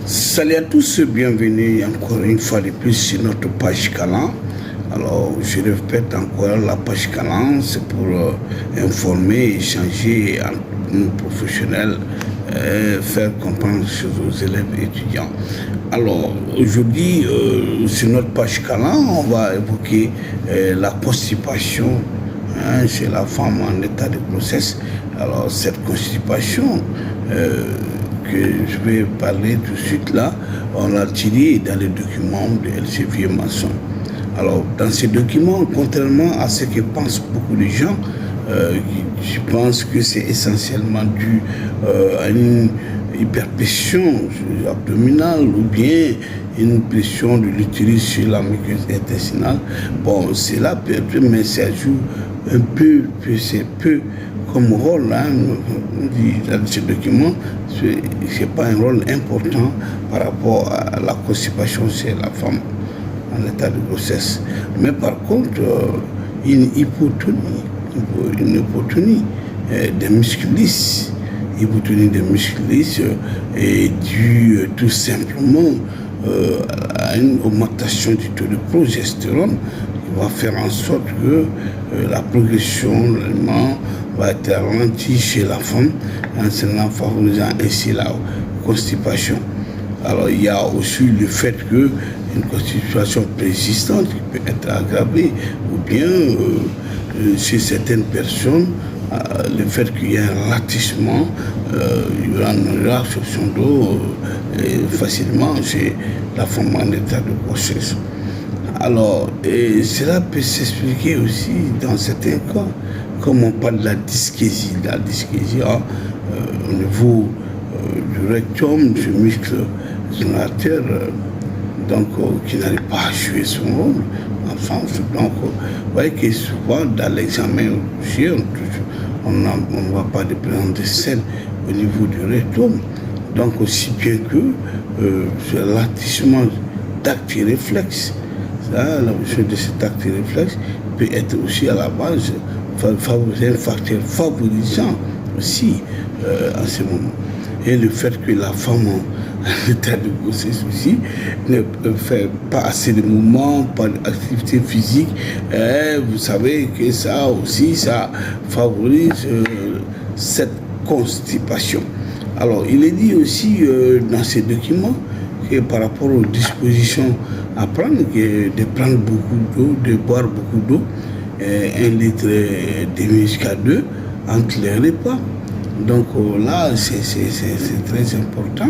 Salut à tous, bienvenue encore une fois de plus sur notre page Calan. Alors, je répète encore, la page Calan, c'est pour informer, échanger entre nous professionnels, faire comprendre aux élèves et étudiants. Alors, aujourd'hui, sur notre page Calan, on va évoquer la constipation chez la femme en état de grossesse. Alors, cette constipation, que je vais parler tout de suite là, on l'a tiré dans les documents de Elsevier Masson. Alors, dans ces documents, contrairement à ce que pensent beaucoup de gens, je pense que c'est essentiellement dû à une hyperpression abdominale ou bien une pression de l'utérus sur la muqueuse intestinale. Bon, c'est là, mais ça joue un peu, c'est peu comme rôle, dans ce document, c'est pas un rôle important par rapport à la constipation chez la femme en état de grossesse. Mais par contre, une hypotonie des muscles lisses, est due tout simplement à une augmentation du taux de progestérone qui va faire en sorte que la progression va être ralentie chez la femme, en favorisant ainsi la constipation. Alors il y a aussi le fait qu'une constipation persistante qui peut être aggravée, ou bien chez certaines personnes, le fait qu'il y ait un ratissement, il y aura une absorption d'eau facilement chez la femme en état de grossesse. Alors, cela peut s'expliquer aussi dans certains cas, comme on parle de la dyschésie. La dyschésie au niveau du rectum, du muscle génital, donc qui n'arrive pas à jouer son rôle. Enfin, donc, vous voyez que souvent dans l'examen, on ne voit pas de présence de sel au niveau du rectum. Donc, aussi bien que ce latissement d'actes réflexes. La notion de cet acte réflexe peut être aussi à la base un facteur favorisant aussi en ce moment. Et le fait que la femme en état de grossesse aussi ne fait pas assez de mouvements, pas d'activité physique, vous savez que ça aussi, ça favorise cette constipation. Alors, il est dit aussi dans ces documents que par rapport aux dispositions à prendre, de prendre beaucoup d'eau, de boire beaucoup d'eau, 1 litre demi jusqu'à 2 entre les repas. Donc là, c'est très important.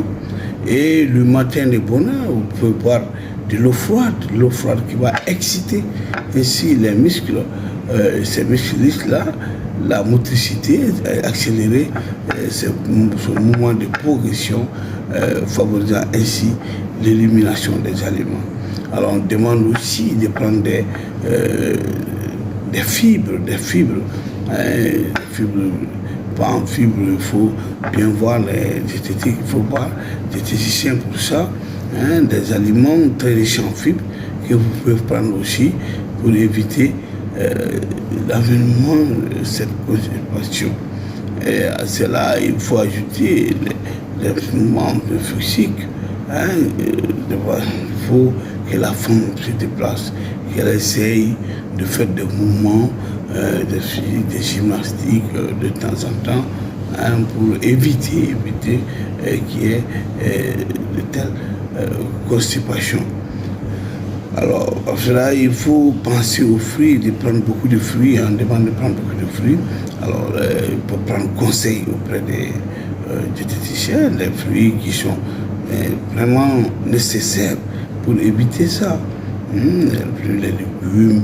Et le matin de bonne heure, vous pouvez boire de l'eau froide qui va exciter ainsi les muscles, ces muscles-là, la motricité, accélérer ce mouvement de progression, favorisant ainsi l'élimination des aliments. Alors on demande aussi de prendre des fibres, pas en fibres, il faut bien voir les diététiques, il faut voir des diététiciens pour ça, des aliments très riches en fibres que vous pouvez prendre aussi pour éviter l'avènement de cette constipation. Et à cela, il faut ajouter les mouvements physiques. Il faut que la femme se déplace, qu'elle essaye de faire des mouvements de gymnastique de temps en temps pour éviter qu'il y ait de telles constipations. Alors, pour cela, il faut penser aux fruits, de prendre beaucoup de fruits, on demande de prendre beaucoup de fruits. Alors, il faut prendre conseil auprès des diététiciens, les fruits qui sont vraiment nécessaires pour éviter ça. Les légumes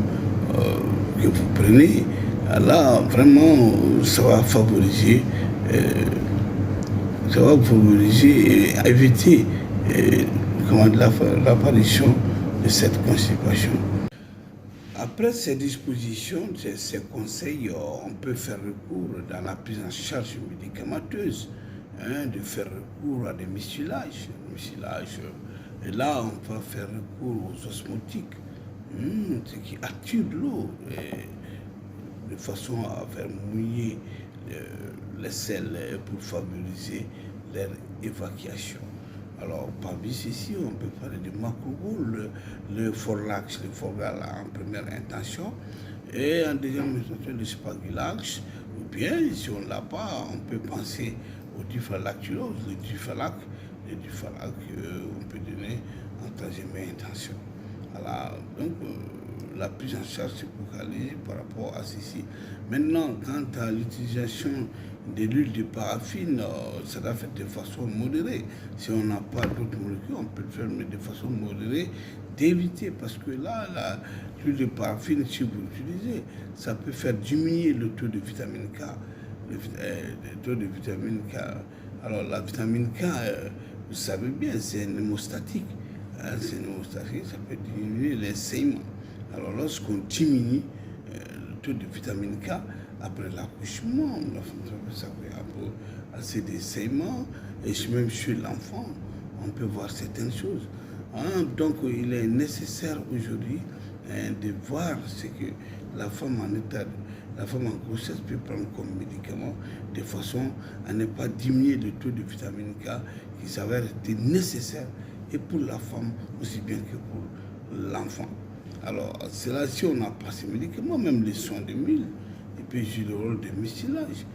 que vous prenez, là, vraiment, ça va favoriser et éviter l'apparition de cette constipation. Après ces dispositions, ces conseils, on peut faire recours dans la prise en charge médicamenteuse, de faire recours à des mucilages. Et là, on peut faire recours aux osmotiques, ce qui attire l'eau de façon à faire mouiller les selles pour favoriser leur évacuation. Alors, parmi ceci, on peut parler de Makrougou, le Forlax, le Forgala en première intention, et en deuxième intention, le Spagilax, ou bien, si on ne l'a pas, on peut penser au Dufalactulose, le Dufalac, on peut donner en troisième intention. Alors, donc, la prise en charge se focalise par rapport à ceci. Maintenant, quant à l'utilisation de l'huile de paraffine, ça doit faire de façon modérée. Si on n'a pas d'autres molécules, on peut le faire, mais de façon modérée, d'éviter, parce que là, l'huile de paraffine, si vous l'utilisez, ça peut faire diminuer le taux de vitamine K. Le taux de vitamine K. Alors, la vitamine K, vous savez bien, c'est un hémostatique. C'est une hémostatique, ça peut diminuer les saignements. Alors, lorsqu'on diminue le taux de vitamine K, après l'accouchement, la femme ça peut assez des saignements, et même chez l'enfant, on peut voir certaines choses. Donc, il est nécessaire aujourd'hui de voir ce que la femme en grossesse peut prendre comme médicament, de façon à ne pas diminuer le taux de vitamine K qui s'avère être nécessaire et pour la femme aussi bien que pour l'enfant. Alors, c'est là, si on n'a pas ces médicaments, même les soins de mille, il peut jouer le rôle de mustillage.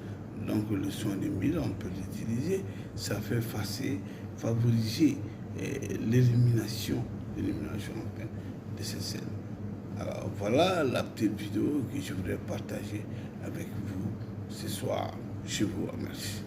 Donc, le soin de mille, on peut l'utiliser. Ça fait favoriser l'élimination de ces selles. Alors, voilà la petite vidéo que je voudrais partager avec vous ce soir. Je vous remercie.